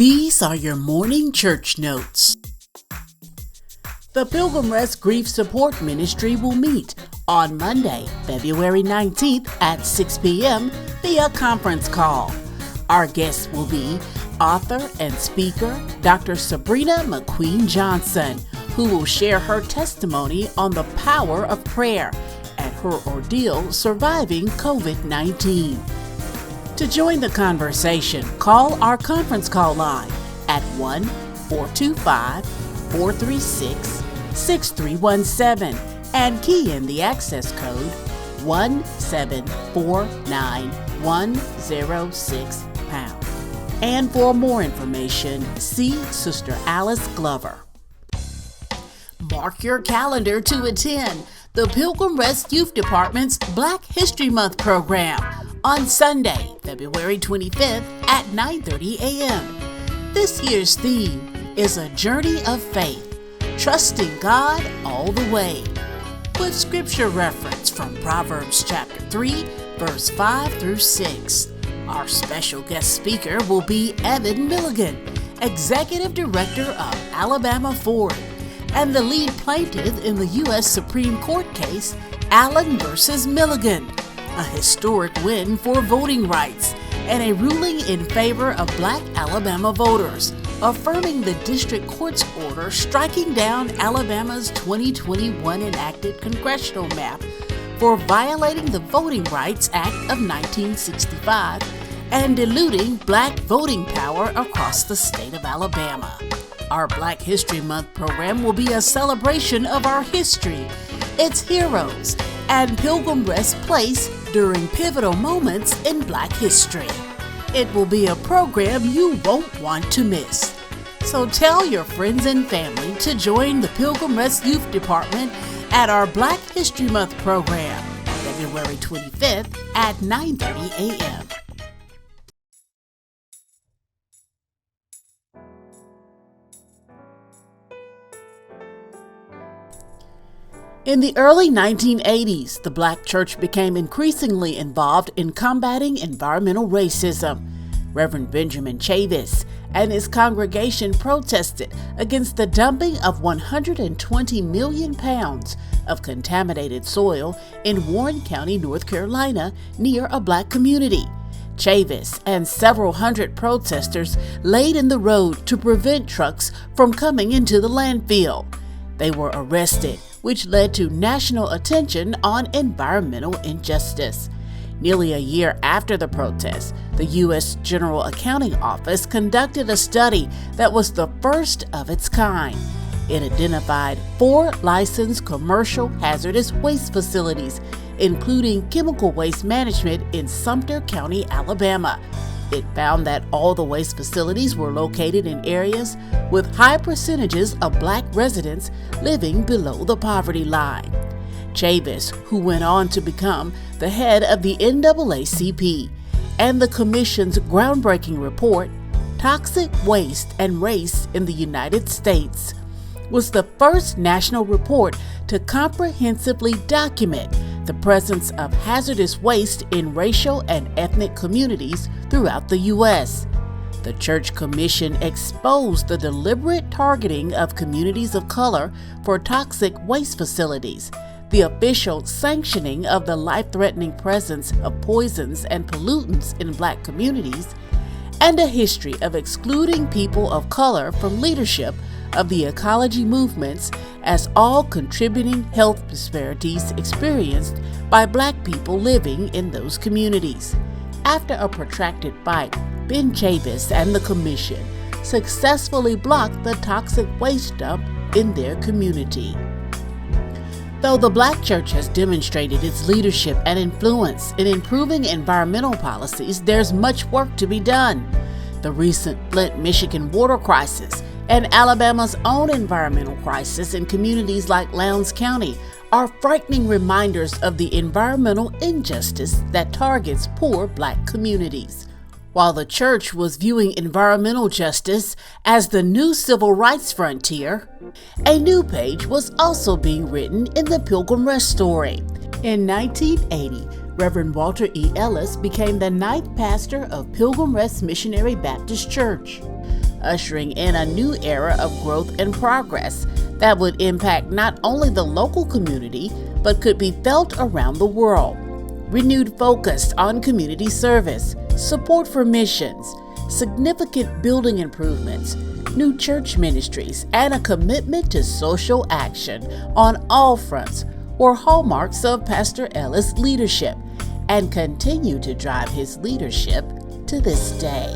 These are your morning church notes. The Pilgrim Grief Support Ministry will meet on Monday, February 19th at 6 p.m. via conference call. Our guests will be author and speaker Dr. Sabrina McQueen Johnson, who will share her testimony on the power of prayer and her ordeal surviving COVID-19. To join the conversation, call our conference call line at 1-425-436-6317 and key in the access code 1749106#. And for more information, see Sister Alice Glover. Mark your calendar to attend the Pilgrim Youth Department's Black History Month program on Sunday, February 25th at 9:30 a.m. This year's theme is a journey of faith, trusting God all the way, with scripture reference from Proverbs chapter 3, verse 5 through 6. Our special guest speaker will be Evan Milligan, Executive Director of Alabama Ford, and the lead plaintiff in the U.S. Supreme Court case, Allen versus Milligan, a historic win for voting rights and a ruling in favor of Black Alabama voters, affirming the district court's order striking down Alabama's 2021 enacted congressional map for violating the Voting Rights Act of 1965 and diluting Black voting power across the state of Alabama. Our Black History Month program will be a celebration of our history, its heroes, and Pilgrim Rest's place during pivotal moments in Black history. It will be a program you won't want to miss. So tell your friends and family to join the Pilgrim Rest Youth Department at our Black History Month program, February 25th at 9:30 a.m. In the early 1980s, the Black church became increasingly involved in combating environmental racism. Reverend Benjamin Chavis and his congregation protested against the dumping of 120 million pounds of contaminated soil in Warren County, North Carolina, near a Black community. Chavis and several hundred protesters laid in the road to prevent trucks from coming into the landfill. They were arrested, which led to national attention on environmental injustice. Nearly a year after the protest, the U.S. General Accounting Office conducted a study that was the first of its kind. It identified 4 licensed commercial hazardous waste facilities, including chemical waste management in Sumter County, Alabama. It found that all the waste facilities were located in areas with high percentages of Black residents living below the poverty line. Chavis, who went on to become the head of the NAACP, and the Commission's groundbreaking report, Toxic Waste and Race in the United States, was the first national report to comprehensively document the presence of hazardous waste in racial and ethnic communities throughout the U.S. The Church Commission exposed the deliberate targeting of communities of color for toxic waste facilities, the official sanctioning of the life-threatening presence of poisons and pollutants in Black communities, and a history of excluding people of color from leadership of the ecology movements as all contributing health disparities experienced by Black people living in those communities. After a protracted fight, Ben Chavis and the Commission successfully blocked the toxic waste dump in their community. Though the Black church has demonstrated its leadership and influence in improving environmental policies, there's much work to be done. The recent Flint, Michigan water crisis and Alabama's own environmental crisis in communities like Lowndes County are frightening reminders of the environmental injustice that targets poor Black communities. While the church was viewing environmental justice as the new civil rights frontier, a new page was also being written in the Pilgrim Rest story. In 1980, Reverend Walter E. Ellis became the 9th pastor of Pilgrim Rest Missionary Baptist Church. ushering in a new era of growth and progress that would impact not only the local community, but could be felt around the world. Renewed focus on community service, support for missions, significant building improvements, new church ministries, and a commitment to social action on all fronts were hallmarks of Pastor Ellis' leadership and continue to drive his leadership to this day.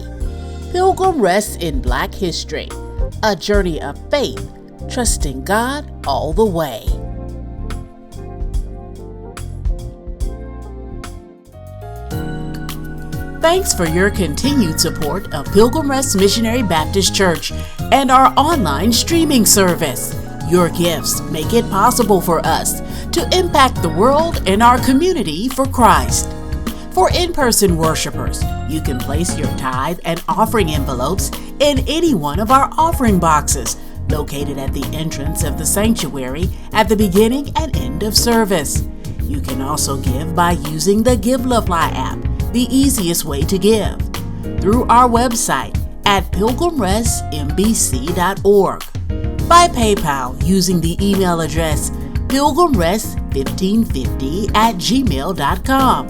Pilgrim rests in Black history, a journey of faith, trusting God all the way. Thanks for your continued support of Pilgrim Rest Missionary Baptist Church and our online streaming service. Your gifts make it possible for us to impact the world and our community for Christ. For in-person worshipers, you can place your tithe and offering envelopes in any one of our offering boxes located at the entrance of the sanctuary at the beginning and end of service. You can also give by using the GiveLify app, the easiest way to give, through our website at pilgrimrestmbc.org, by PayPal using the email address pilgrimrest1550@gmail.com,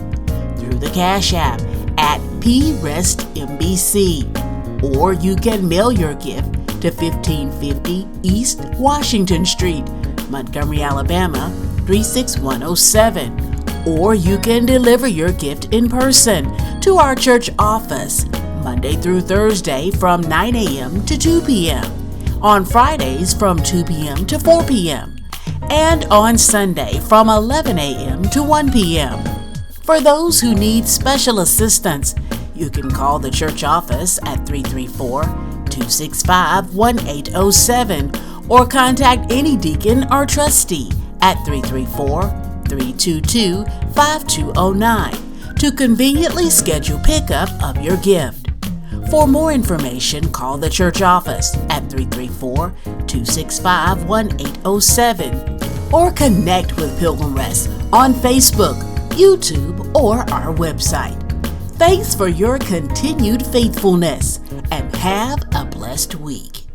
through the Cash App at PRestMBC, or you can mail your gift to 1550 East Washington Street, Montgomery, Alabama 36107. Or you can deliver your gift in person to our church office Monday through Thursday from 9 a.m. to 2 p.m., on Fridays from 2 p.m. to 4 p.m., and on Sunday from 11 a.m. to 1 p.m. For those who need special assistance, you can call the church office at 334-265-1807 or contact any deacon or trustee at 334-322-5209 to conveniently schedule pickup of your gift. For more information, call the church office at 334-265-1807 or connect with Pilgrim Rest on Facebook, YouTube, or our website. Thanks for your continued faithfulness and have a blessed week.